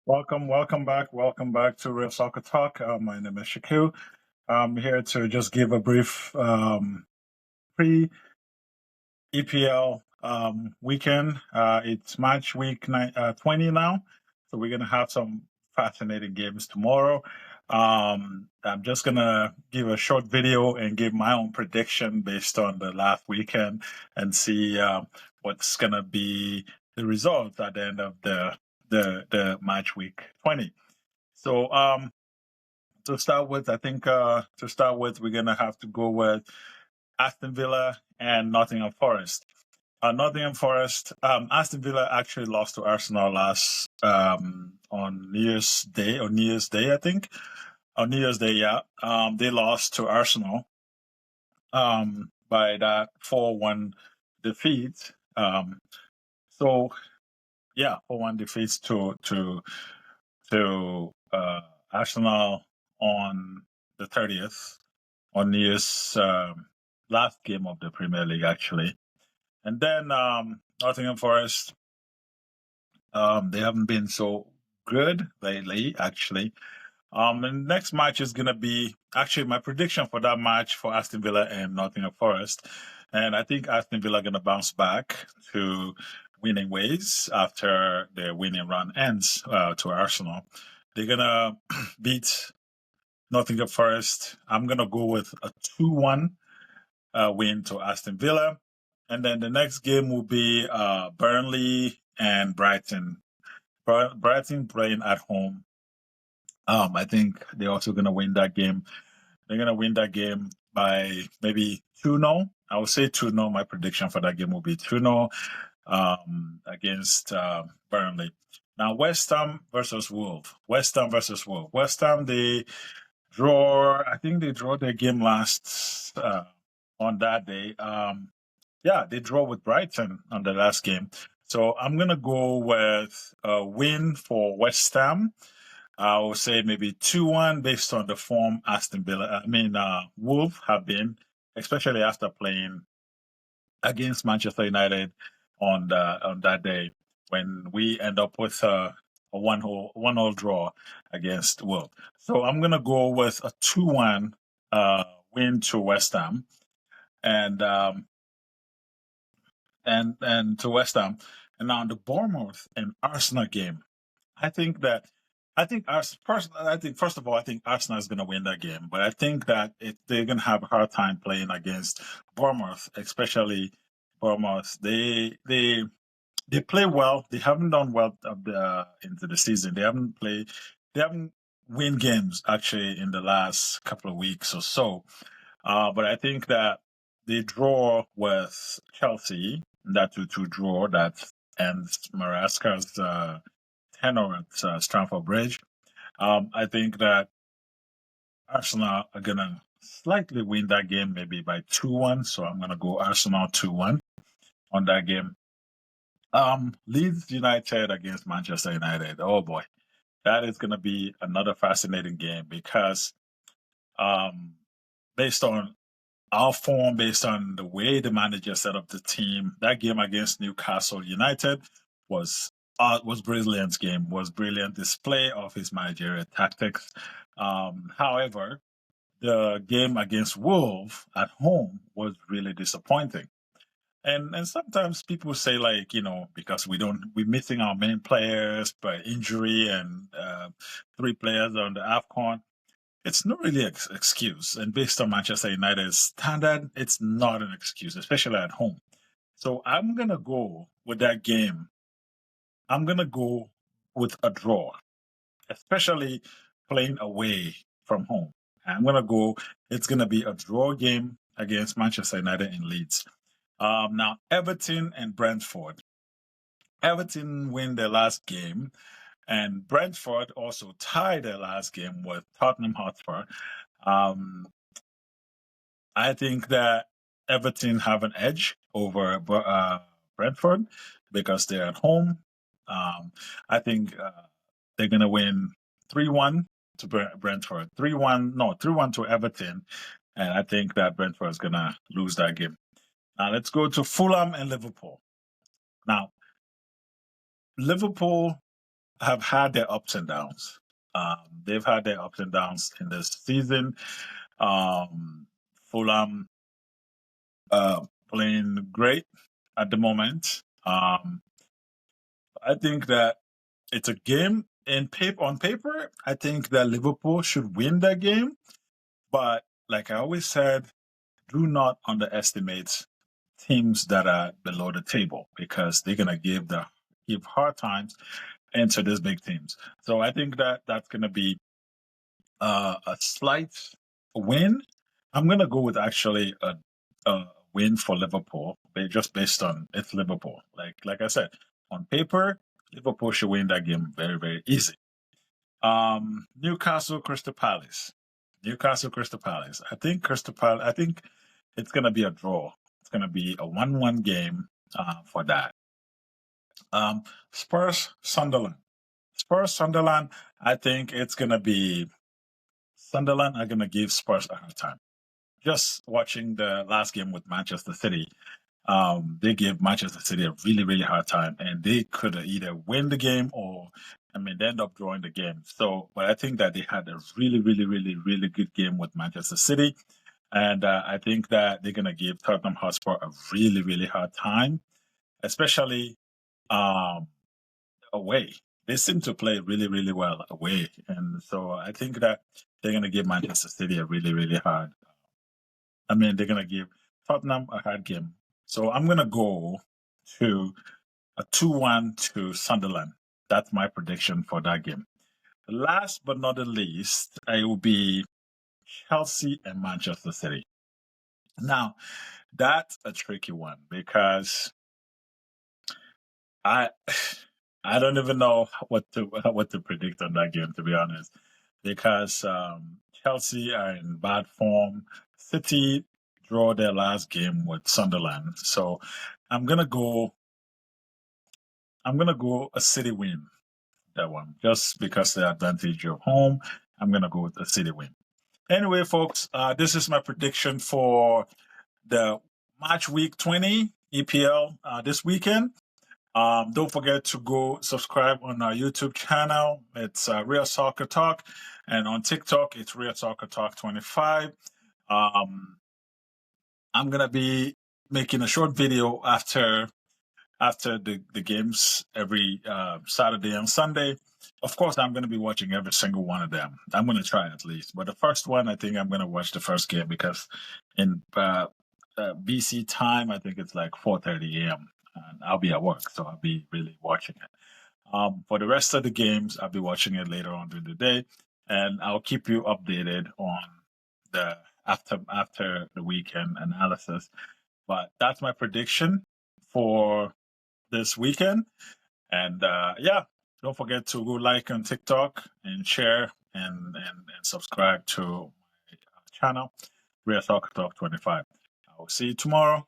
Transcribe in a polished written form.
Welcome back to Real Soccer Talk. My name is Shaquille. I'm here to just give a brief pre-EPL weekend. It's match week 20 now, so we're gonna have some fascinating games tomorrow. I'm just gonna give a short video and give my own prediction based on the last weekend and see what's gonna be the results at the end of the match week 20. So to start with, I think we're gonna have to go with Aston Villa and Nottingham Forest. Aston Villa actually lost to Arsenal last on New Year's Day, I think. On New Year's Day, yeah. They lost to Arsenal by that 4-1 defeat. So yeah, 4-1 defeats to Arsenal on the 30th, on New Year's last game of the Premier League, actually. And then Nottingham Forest, they haven't been so good lately, actually. And the next match is going to be actually my prediction for that match for Aston Villa and Nottingham Forest. And I think Aston Villa are going to bounce back to winning ways after their winning run ends to Arsenal. They're going to beat Nottingham Forest. I'm going to go with a 2-1 win to Aston Villa. And then the next game will be Burnley and Brighton. Brighton playing at home. I think they're also going to win that game. They're going to win that game by maybe 2-0. I would say 2-0. My prediction for that game will be 2-0 against Burnley. Now, West Ham versus Wolves. West Ham, they draw. I think they draw their game last on that day. They draw with Brighton on the last game. So I'm going to go with a win for West Ham. I will say maybe 2-1 based on the form Wolves have been, especially after playing against Manchester United on that day when we end up with a 1-1 draw against Wolves. So I'm gonna go with a 2-1 win to West Ham, and to West Ham. And now the Bournemouth and Arsenal game, I think first of all, I think Arsenal is going to win that game, but I think that they're going to have a hard time playing against Bournemouth, especially Bournemouth. They play well. They haven't done well into the season. They haven't win games actually in the last couple of weeks or so. But I think that they draw with Chelsea, that 2-2 draw that ends Maresca's tenure at Stamford Bridge. I think that Arsenal are going to slightly win that game, maybe by 2-1. So I'm going to go Arsenal 2-1 on that game. Leeds United against Manchester United. Oh boy, that is going to be another fascinating game because based on our form, based on the way the manager set up the team, that game against Newcastle United was brilliant game, was brilliant display of his managerial tactics. However, the game against Wolves at home was really disappointing. And sometimes people say because we're missing our main players by injury and 3 players on the AFCON. It's not really an excuse. And based on Manchester United's standard, it's not an excuse, especially at home. So I'm going to go with that game. I'm going to go with a draw, especially playing away from home. It's going to be a draw game against Manchester United in Leeds. Now, Everton and Brentford. Everton win their last game, and Brentford also tied their last game with Tottenham Hotspur. I think that Everton have an edge over Brentford because they're at home. I think they're going to win 3-1 to Brentford. 3-1 to Everton. And I think that Brentford is going to lose that game. Now let's go to Fulham and Liverpool. Now, Liverpool have had their ups and downs. They've had their ups and downs in this season. Fulham playing great at the moment. I think that it's a game on paper. I think that Liverpool should win that game, but like I always said, do not underestimate teams that are below the table because they're gonna give hard times into these big teams. So I think that that's gonna be a slight win. I'm gonna go with actually a win for Liverpool, just based on it's Liverpool. Like I said, on paper, Liverpool should win that game very, very easy. Newcastle Crystal Palace. Newcastle Crystal Palace. I think it's gonna be a draw. It's gonna be a 1-1 game for that. Spurs Sunderland. Spurs Sunderland. I think it's gonna be Sunderland are gonna give Spurs a hard time. Just watching the last game with Manchester City, they gave Manchester City a really, really hard time, and they could either win the game or, they end up drawing the game. So, but I think that they had a really, really, really, really good game with Manchester City, and I think that they're gonna give Tottenham Hotspur a really, really hard time, especially away. They seem to play really, really well away, and so I think that they're gonna give Manchester City a really, really hard. They're gonna give Tottenham a hard game. So I'm going to go to a 2-1 to Sunderland. That's my prediction for that game. Last but not the least, it will be Chelsea and Manchester City. Now, that's a tricky one because I don't even know what to predict on that game, to be honest, because Chelsea are in bad form. City draw their last game with Sunderland. So I'm gonna go a City win, that one. Just because the advantage of home, I'm gonna go with a City win. Anyway, folks, this is my prediction for the Match Week 20 EPL this weekend. Don't forget to go subscribe on our YouTube channel. It's Real Soccer Talk, and on TikTok it's Real Soccer Talk 25. I'm gonna be making a short video after the games every Saturday and Sunday. Of course, I'm going to be watching every single one of them. I'm going to try at least. But the first one, I think I'm going to watch the first game because in BC time, I think it's like 4:30 a.m. and I'll be at work, so I'll be really watching it. For the rest of the games, I'll be watching it later on during the day, and I'll keep you updated on the after the weekend analysis. But that's my prediction for this weekend. And don't forget to go like on TikTok and share and subscribe to my channel, Real Soccer Talk 25. I will see you tomorrow.